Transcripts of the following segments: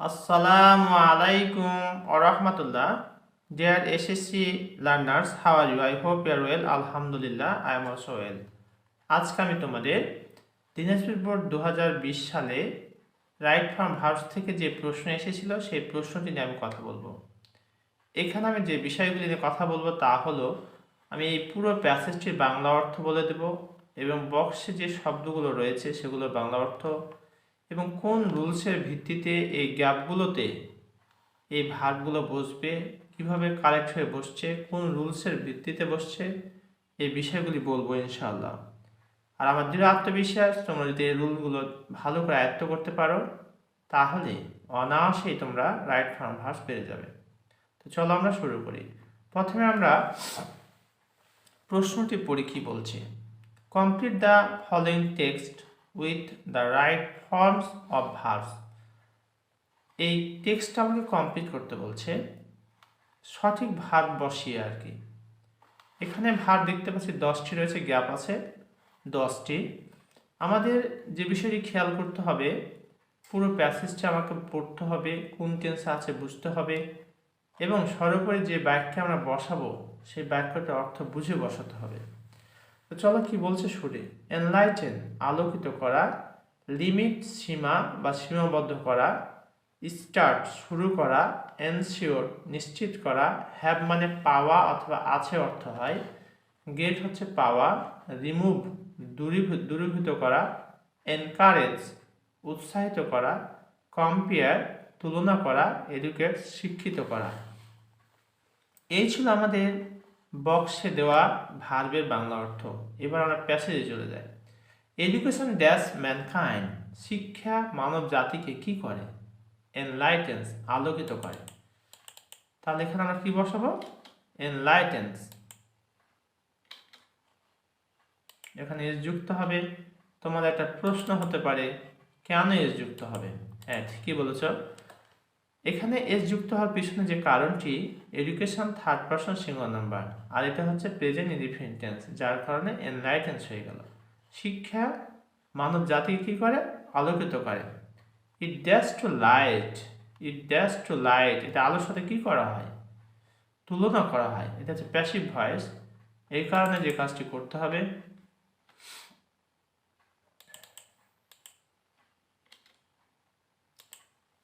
Assalamu alaikum wa rahmatullah. Dear SSC learners, how are you? I hope you are well. Alhamdulillah, I am also well. আজকে আমি তোমাদের Dinajpur board 2020 সালে right from verbs থেকে যে প্রশ্ন এসেছিল সেই প্রশ্নটি নিয়ে আমি কথা বলবো। এখানে আমি যে বিষয়গুলি নিয়ে কথা বলবো তা হলো আমি এই পুরো প্যাসেজটির বাংলা অর্থ বলে দেব এবং বক্সে যে শব্দগুলো রয়েছে সেগুলোর বাংলা অর্থ এবং কোন রুলসের ভিত্তিতে এই গ্যাপগুলোতে এই ভার্বগুলো বসবে, কিভাবে কারেক্ট হয়ে বসছে, কোন রুলসের ভিত্তিতে বসছে, এই বিষয়গুলি বলবো ইনশাআল্লাহ। আর আমার দৃঢ় আত্মবিশ্বাস তোমরা যদি এই রুলগুলো ভালো করে আয়ত্ত করতে পারো তাহলে অনায়াসেই তোমরা রাইট ফ্রম ভার্বস পেয়ে যাবে। তো চলো আমরা শুরু করি। প্রথমে আমরা প্রশ্নটি পড়ি কি বলছে। Complete the following text with the right forms of verbs. এই টেক্সটটা আমাকে কমপ্লিট করতে বলছে সঠিক ভার্ব বসিয়ে আর কি। এখানে ভার্ব দেখতে পাচ্ছি 10টি রয়েছে, গ্যাপ আছে 10টি। আমাদের যে বিষয়টি খেয়াল করতে হবে, পুরো প্যাসেজটা আমাকে পড়তে হবে, কোন টেন্সে আছে বুঝতে হবে এবং সর্বোপরি যে বাক্যে আমরা বসাবো সেই বাক্যটার অর্থ বুঝে বসাতে হবে। তো চলো কি বলছে শুনে। এনলাইটেন আলোকিত করা, লিমিট সীমা বা সীমাবদ্ধ করা, স্টার্ট শুরু করা, এনশিওর নিশ্চিত করা, হ্যাভ মানে পাওয়া অথবা আছে অর্থ হয়, গেট হচ্ছে পাওয়া, রিমুভ দূরীভূত করা, এনকারেজ উৎসাহিত করা, কম্পেয়ার তুলনা করা, এডুকেট শিক্ষিত করা। এই ছিল আমাদের বক্সে দেওয়া ভার্বের বাংলা অর্থ। এবার আমরা প্যাসেজে চলে যাই। এডুকেশন ড্যাশ ম্যানকাইন্ড, শিক্ষা মানব জাতিকে কি করে? এনলাইটেন্স আলোকিত করে। তাহলে এখানে আমরা কি বসাবো? এনলাইটেন্স। এখানে এস যুক্ত হবে। তোমাদের একটা প্রশ্ন হতে পারে কেন এস যুক্ত হবে? হ্যাঁ ঠিকই বলেছ। এখানে এস যুক্ত হওয়ার পিছনে যে কারণটি, education third person singular number আর এটা হচ্ছে প্রেজেন্ট ইনডিফিনিট টেন্স, যার কারণে এনলাইটেন্স হয়ে গেল। শিক্ষা মানব জাতিকে কি করে? আলোকিত করে। It dash to light, it dash to light, এটা আলোর সাথে কি করা হয়? তুলনা করা হয়। এটা হচ্ছে প্যাসিভ ভয়েস। এই কারণে যে কাজটি করতে হবে,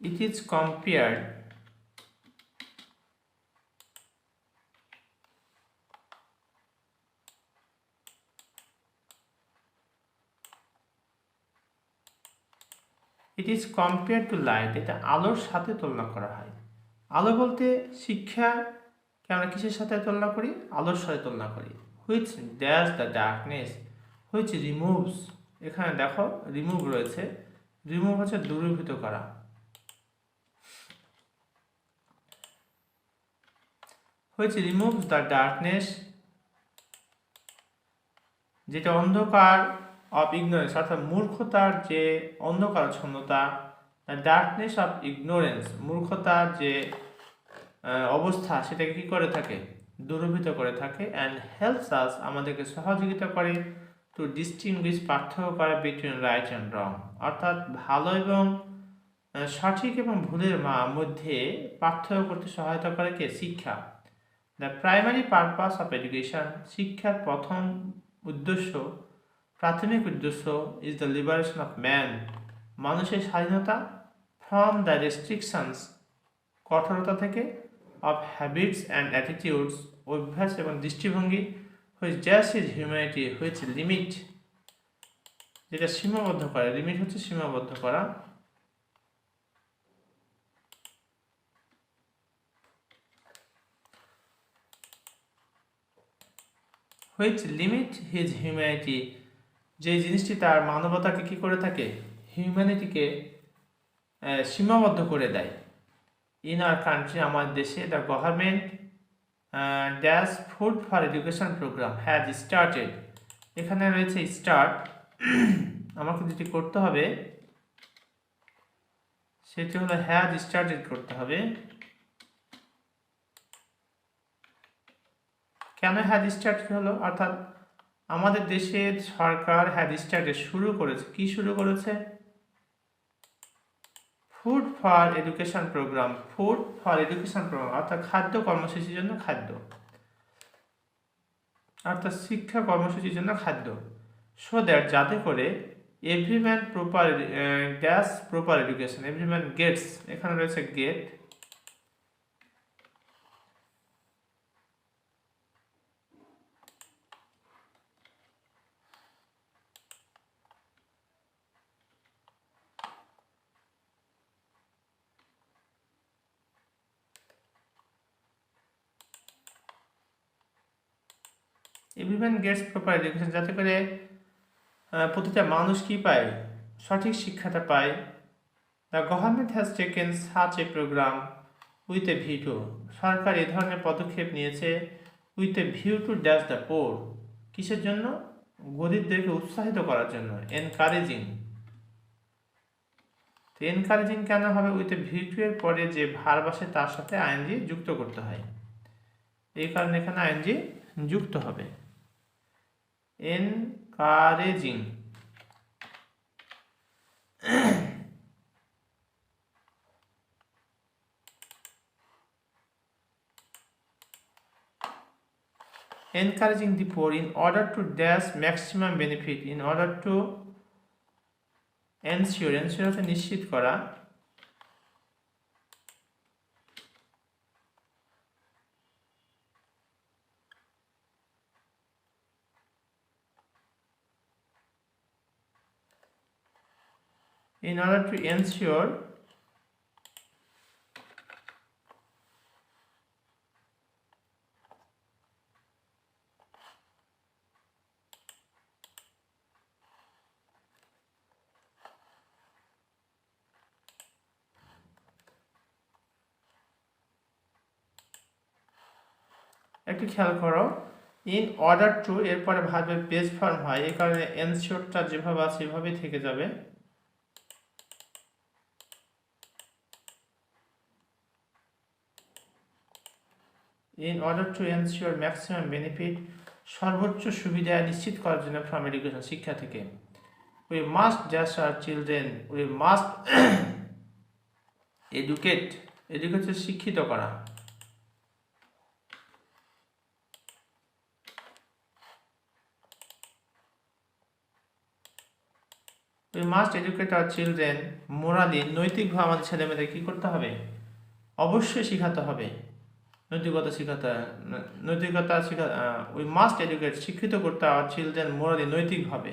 it is compared it is compared to light, এটা আলোর সাথে তুলনা করা হয়। আলো বলতে শিক্ষাকে আমরা কিসের সাথে তুলনা করি? আলোর সাথে তুলনা করি। which dash the darkness, which removes, এখানে দেখো রিমুভ রয়েছে, রিমুভ হচ্ছে দূরীভূত করা। which removes the darkness, যেটা অন্ধকার অফ ইগনোরেন্স অর্থাৎ মূর্খতার যে অন্ধকারাচ্ছন্নতা, ডার্কনেস অফ ইগনোরেন্স মূর্খতার যে অবস্থা সেটাকে কি করে থাকে? দূরীভূত করে থাকে। অ্যান্ড হেল্পস আস আমাদেরকে সহযোগিতা করে টু ডিস্টিংগুইশ পার্থক্য করা বিটুইন রাইট অ্যান্ড রং, অর্থাৎ ভালো এবং সঠিক এবং ভুলের মধ্যে পার্থক্য করতে সহায়তা করে কে? শিক্ষা। The primary purpose of education, শিক্ষার প্রথম উদ্দেশ্য, প্রাথমিক উদ্দেশ্য is the liberation of man, মানুষের স্বাধীনতা, ফ্রম দ্য রেস্ট্রিকশনস কঠোরতা থেকে, অফ হ্যাবিটস অ্যান্ড অ্যাটিটিউডস অভ্যাস এবং দৃষ্টিভঙ্গি, which dash is humanity, which limit যেটা সীমাবদ্ধ করে, লিমিট হচ্ছে সীমাবদ্ধ করা, হুইচ লিমিট হিজ হিউম্যানিটি, যে জিনিসটি তার মানবতাকে কি করে থাকে? হিউম্যানিটিকে সীমাবদ্ধ করে দেয়। ইন আওয়ার কান্ট্রি, আমার দেশে, the government dash food for education programme has started, এখানে রয়েছে স্টার্ট। আমাকে যেটি করতে হবে সেটি হলো হ্যাজ স্টার্টেড করতে হবে। কেন হ্যাজ স্টার্টেড হলো? অর্থাৎ আমাদের দেশের সরকার হ্যাজ স্টার্টেড শুরু করেছে। কি শুরু করেছে? Food for education programme, food for education programme অর্থাৎ খাদ্য কর্মসূচির জন্য খাদ্য, অর্থাৎ শিক্ষা কর্মসূচির জন্য খাদ্য। সো দ্যাট যাতে করে every man proper gets proper education, every man gets, এখানে রয়েছে get, every man gets proper education, যাতে করে প্রতিটা মানুষ কি পায়, সঠিক শিক্ষাটা পায়। The government has taken such a programme with a view, সরকার এ ধরনের পদক্ষেপ নিয়েছে with a view to dash the poor, কিসের জন্য, গরিবদেরকে উৎসাহিত করার জন্য, এনকারেজিং। তো এনকারেজিং কেন হবে, উইথ এ ভিউ টু এর পরে যে ভার্ব আসে তার সাথে আইএনজি যুক্ত করতে হয়, এই কারণে এখানে আইএনজি যুক্ত হবে। Encouraging, encouraging the poor in order to dash maximum benefit, in order to ensure, ensure হচ্ছে নিশ্চিত করা, in order to ensure একটু খেয়াল করো, ইন অর্ডার টু এরপরে ভার্বের বেস ফর্ম হয়, এই কারণে এনশিওরটা যেভাবে আছে সেভাবেই থেকে যাবে। In order to ensure maximum benefit, সর্বোচ্চ সুবিধা নিশ্চিত করার জন্য ফ্রম এডুকেশন, শিক্ষা থেকে। We must dash our children, we must educate, educate শিক্ষিত করা। We must educate our children morally, নৈতিকভাবে আমাদের ছেলেমেয়েদের কী করতে হবে, অবশ্যই শেখাতে হবে, নৈতিকতা শেখা। উই মাস্ট এডুকেট, শিক্ষিত করতে আওয়ার চিলড্রেন মোরালি, নৈতিকভাবে।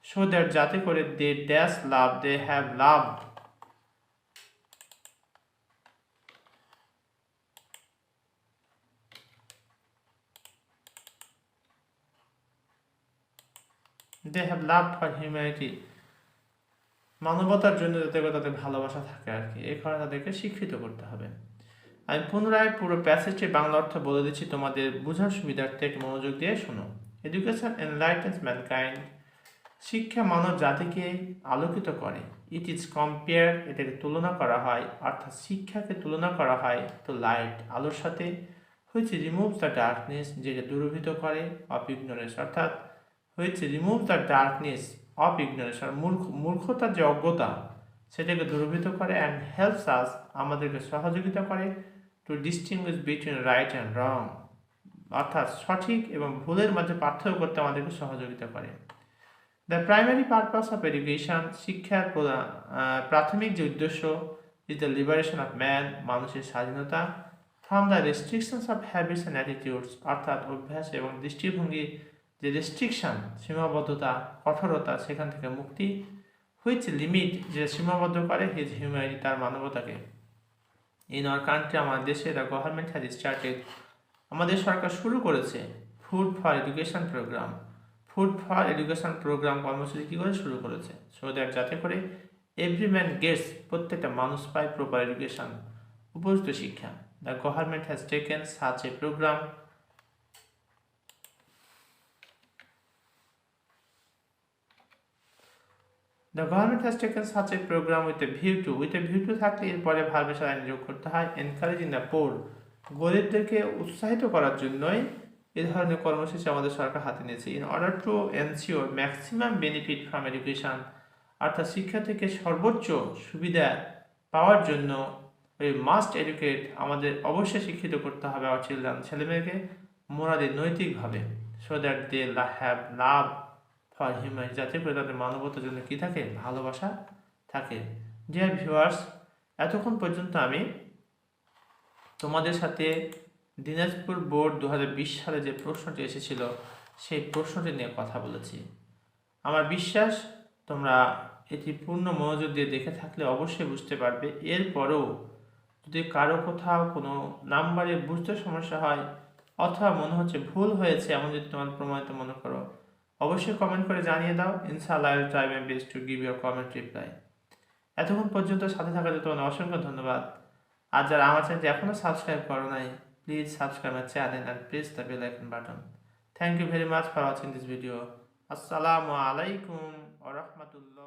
সো দ্যাট যাতে করে they dash love, they have love, they have love for humanity, মানবতার জন্য যাতে করে তাদের ভালোবাসা থাকে আর কি, এই কারণে তাদেরকে শিক্ষিত করতে হবে। আমি পুনরায় পুরো প্যাসেজটি বাংলা অর্থ বলে দিচ্ছি তোমাদের বোঝার সুবিধার্থে, একটু মনোযোগ দিয়ে শোনো। এডুকেশন এনলাইটেন্স ম্যানকাইন্ড, শিক্ষা মানব জাতিকে আলোকিত করে। ইট ইজ কম্পেয়ার, এটাকে তুলনা করা হয়, অর্থাৎ শিক্ষাকে তুলনা করা হয় তো লাইট, আলোর সাথে, হুইচ রিমুভ দ্য ডার্কনেস, যেটা দূরীভূত করে, অফ ইগনোরেন্স, অর্থাৎ which remove the darkness of ignorance, আর মূর্খতার যে অজ্ঞতা সেটাকে দূরীভূত করে, অ্যান্ড হেল্পস আস, আমাদেরকে সহযোগিতা করে, to distinguish between right and wrong, অর্থাৎ সঠিক এবং ভুলের মধ্যে পার্থক্য করতে আমাদেরকে সহযোগিতা করে। The primary purpose of education, শিক্ষার প্রাথমিক যে উদ্দেশ্য, is the liberation of man, মানুষের স্বাধীনতা, from the restrictions of habits and attitudes, অর্থাৎ অভ্যাস এবং দৃষ্টিভঙ্গি যে রেস্ট্রিকশন, সীমাবদ্ধতা, কঠোরতা, সেখান থেকে মুক্তি, হুইচ লিমিট, যে সীমাবদ্ধ করে, হিজ হিউম্যানিটি, তার মানবতাকে। ইন আওয়ার কান্ট্রি, আমাদের দেশে, দ্য গভর্নমেন্ট হ্যাজ স্টার্টেড, আমাদের সরকার শুরু করেছে, food for education programme, food for education programme কর্মসূচি কী করে শুরু করেছে, সো দ্যাট যাতে করে এভরি ম্যান গেটস, প্রত্যেকটা মানুষ পায়, প্রপার এডুকেশন, উপযুক্ত শিক্ষা। The government has taken such a programme, the government has taken such a programme with a view to, with a view to থাকলে এরপরে ভার্বের সাথে যোগ করতে হয়, এনকারেজিং দ্য পোর, গরিবদেরকে উৎসাহিত করার জন্যই এ ধরনের কর্মসূচি আমাদের সরকার হাতে নিয়েছে। In order to ensure maximum benefit from education, অর্থাৎ শিক্ষা থেকে সর্বোচ্চ সুবিধা পাওয়ার জন্য ওই মাস্ট এডুকেট, আমাদের অবশ্যই শিক্ষিত করতে হবে আমার চিলড্রেন, ছেলেমেয়েকে মোরালি নৈতিকভাবে, so that they have love for human, যাতে করে তাদের মানবতার জন্য কী থাকে, ভালোবাসা থাকে। ডিয়ার ভিউয়ার্স, এতক্ষণ পর্যন্ত আমি তোমাদের সাথে দিনাজপুর বোর্ড 2020 সালে যে প্রশ্নটি এসেছিল সেই প্রশ্নটি নিয়ে কথা বলেছি। আমার বিশ্বাস তোমরা এটি পূর্ণ মনোযোগ দিয়ে দেখে থাকলে অবশ্যই বুঝতে পারবে। এরপরেও যদি কারো কোথাও কোনো নাম্বারে বুঝতে সমস্যা হয় অথবা মনে হচ্ছে ভুল হয়েছে এমন যদি তোমার প্রমাণিত মনে করো, অবশ্যই কমেন্ট করে জানিয়ে দাও। ইনশাআল্লাহ I will try my best to give your comment reply. এতক্ষণ পর্যন্ত সাথে থাকার জন্য তোমাদের অসংখ্য ধন্যবাদ। আর যারা আমার চ্যানেলটি এখনও সাবস্ক্রাইব করো নাই, please subscribe my channel and press the bell icon button. Thank you very much for watching this video. আসসালামু আলাইকুম ওয়া রাহমাতুল্লাহ।